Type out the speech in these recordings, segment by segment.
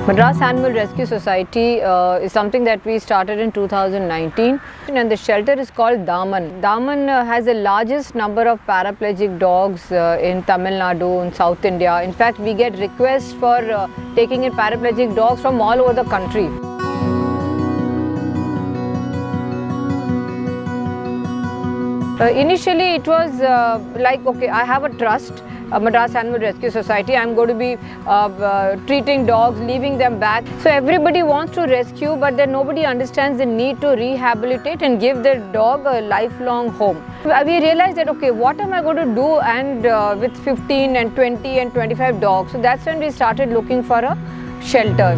Madras Animal Rescue Society is something that we started in 2019, and the shelter is called Daman. Daman has the largest number of paraplegic dogs in Tamil Nadu in South India. In fact, we get requests for taking in paraplegic dogs from all over the country. Initially it was like, okay, I have a trust, Madras Animal Rescue Society, I'm going to be treating dogs, leaving them back. So everybody wants to rescue, but then nobody understands the need to rehabilitate and give their dog a lifelong home. We realized that, okay, what am I going to do and with 15 and 20 and 25 dogs? So that's when we started looking for a shelter.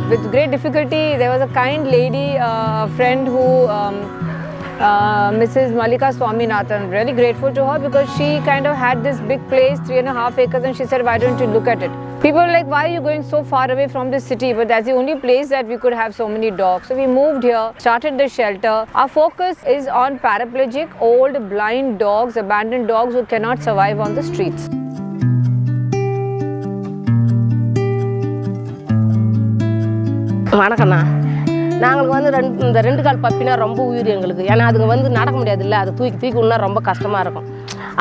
With great difficulty, there was a kind lady, friend who, Mrs. Malika Swaminathan, really grateful to her because she kind of had this big place, 3.5 acres, and she said, why don't you look at it? People were like, why are you going so far away from the city? But that's the only place that we could have so many dogs. So we moved here, started the shelter. Our focus is on paraplegic, old, blind dogs, abandoned dogs who cannot survive on the streets. வணக்கண்ணா, நாங்களுக்கு வந்து இந்த 2 கால் பப்பினா ரொம்ப உயிர் எங்களுக்கு. ஏன்னா அதுங்க வந்து நடக்க முடியாதுல்ல, அதை தூக்கி விடனா ரொம்ப கஷ்டமாக இருக்கும்.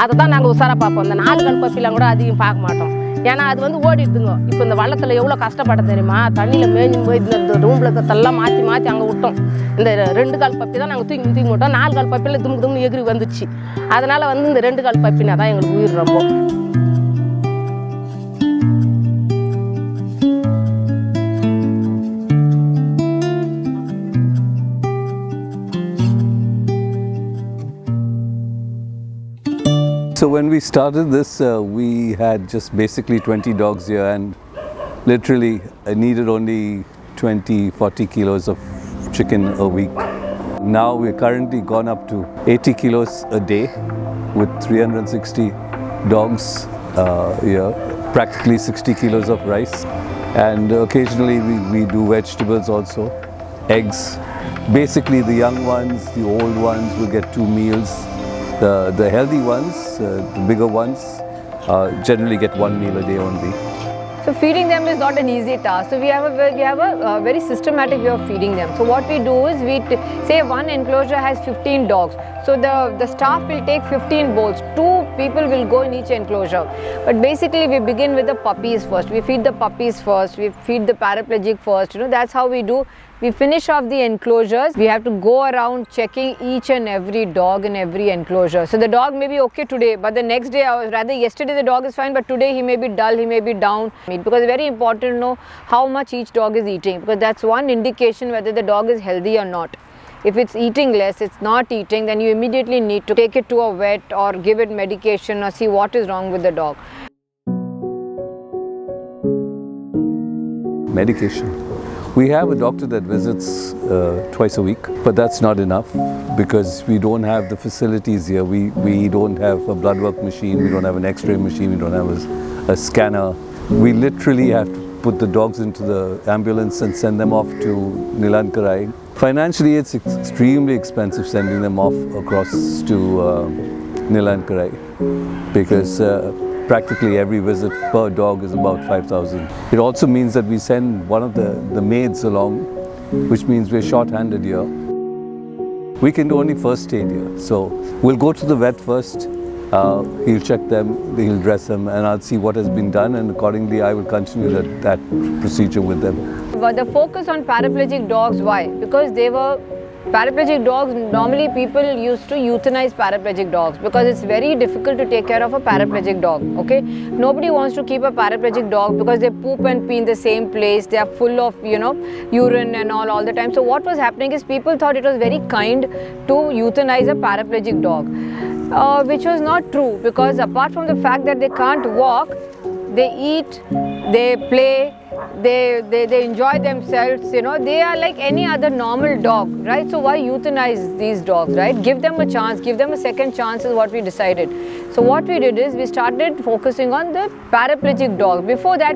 அதை தான் நாங்கள் உசாராக பார்ப்போம். இந்த 4 கால் பப்பிலாம் கூட அதிகம் பார்க்க மாட்டோம். ஏன்னா அது வந்து ஓடிடுதுங்க. இப்போ இந்த வள்ளத்தில் எவ்வளோ கஷ்டப்பட தெரியுமா? தண்ணியில் மேய்ஞ்சி போய் இந்த ரூமில் இருக்கிறதெல்லாம் மாற்றி அங்கே விட்டோம். இந்த 2 கால் பப்பி தான் நாங்கள் தூக்கி விட்டோம். 4 கால் பப்பியில் தும்னு எகிரி வந்துச்சு. அதனால் வந்து இந்த 2 கால் பப்பினா தான் எங்களுக்கு உயிர் ரொம்ப. So when we started this, we had just basically 20 dogs here, and literally I needed only 20-40 kilos of chicken a week. Now we're currently gone up to 80 kilos a day with 360 dogs here, practically 60 kilos of rice, and occasionally we do vegetables also, eggs. Basically the young ones, the old ones will get 2 meals. The healthy ones, the bigger ones, generally get 1 meal a day only. So feeding them is not an easy task. So we have a very systematic way of feeding them. So what we do is say one enclosure has 15 dogs. So the staff will take 15 bowls. 2 people will go in each enclosure. But basically we begin with the puppies first. We feed the puppies first. We feed the paraplegic first. You know, that's how we do. We finish off the enclosures. We have to go around checking each and every dog in every enclosure. So the dog may be okay today, but the next day, or rather yesterday the dog is fine, but today he may be dull, he may be down. Because it's very important to know how much each dog is eating, because that's one indication whether the dog is healthy or not. If it's eating less, it's not eating, then you immediately need to take it to a vet or give it medication or see what is wrong with the dog. Medication. We have a doctor that visits twice a week, but that's not enough because we don't have the facilities here. We don't have a blood work machine, we don't have an x-ray machine, we don't have a scanner. We literally have to put the dogs into the ambulance and send them off to Nilankarai. Financially, it's extremely expensive sending them off across to Nilankarai because practically every visit per dog is about 5,000. It also means that we send one of the maids along, which means we're short-handed here. We can do only first aid here. So we'll go to the vet first, he'll check them, he'll dress them, and I'll see what has been done, and accordingly I will continue that procedure with them. But the focus on paraplegic dogs, why? Because they were paraplegic dogs. Normally people used to euthanize paraplegic dogs because it's very difficult to take care of a paraplegic dog. Okay, nobody wants to keep a paraplegic dog because they poop and pee in the same place. They are full of, you know, urine and all the time. So what was happening is people thought it was very kind to euthanize a paraplegic dog, which was not true, because apart from the fact that they can't walk, they eat, they play, they enjoy themselves, you know, they are like any other normal dog, right? So why euthanize these dogs, right? Give them a chance, give them a second chance is what we decided. So what we did is we started focusing on the paraplegic dog. Before that,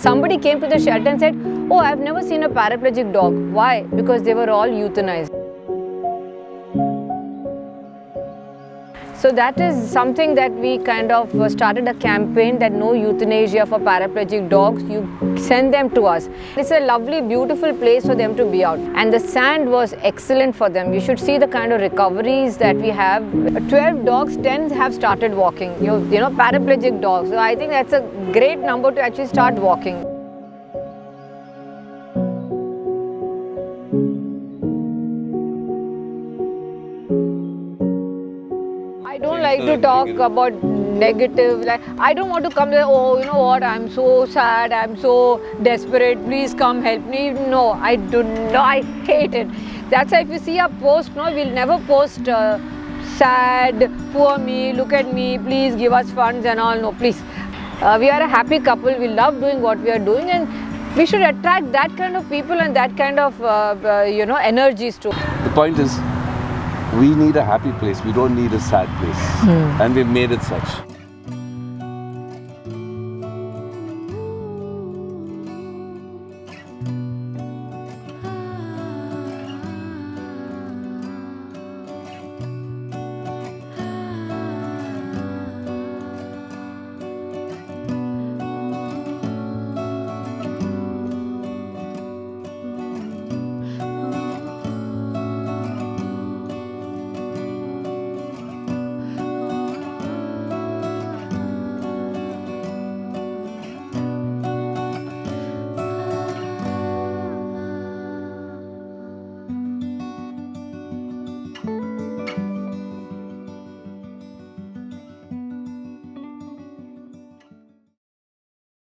somebody came to the shelter and said, oh, I've never seen a paraplegic dog. Why? Because they were all euthanized. So that is something that we kind of started a campaign that no euthanasia for paraplegic dogs. You send them to us. It's a lovely, beautiful place for them to be out. And the sand was excellent for them. You should see the kind of recoveries that we have. 12 dogs, 10 have started walking. You know, paraplegic dogs. So I think that's a great number to actually start walking. I don't like to talk about negative. Like, I don't want to come there, oh, you know what, I'm so sad, I'm so desperate, please come help me. No, I do not. I hate it. That's why if you see a post, no, we'll never post sad, poor me, look at me, please give us funds and all. No, please. We are a happy couple. We love doing what we are doing, and we should attract that kind of people and that kind of energies too. The point is, we need a happy place. We don't need a sad place. And we've made it such.